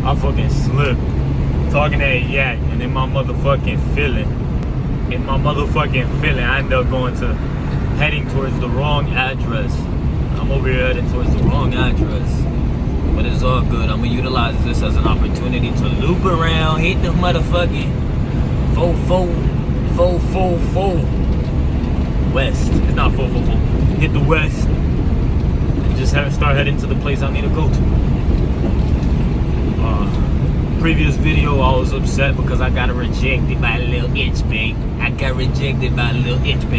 I fucking slipped. Talking that yak, and in my motherfucking feeling, I ended up heading towards the wrong address. I'm over here heading towards the wrong address. But it's all good. I'm gonna utilize this as an opportunity to loop around, hit the motherfucking 444 west. It's not 444. Hit the west and just start heading to the place I need to go to. Previous video, I was upset because I got rejected by a little itch bait.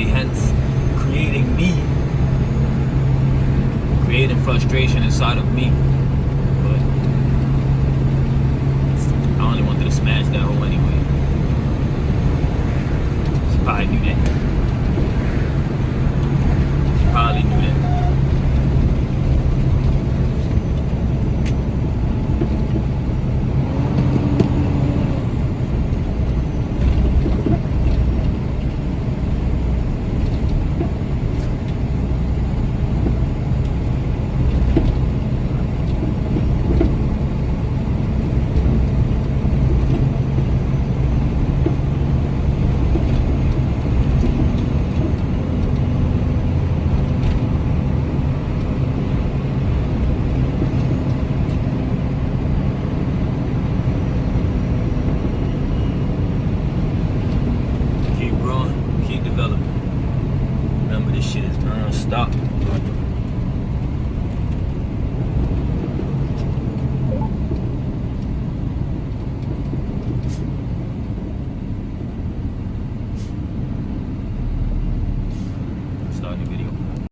Hence creating frustration inside of me.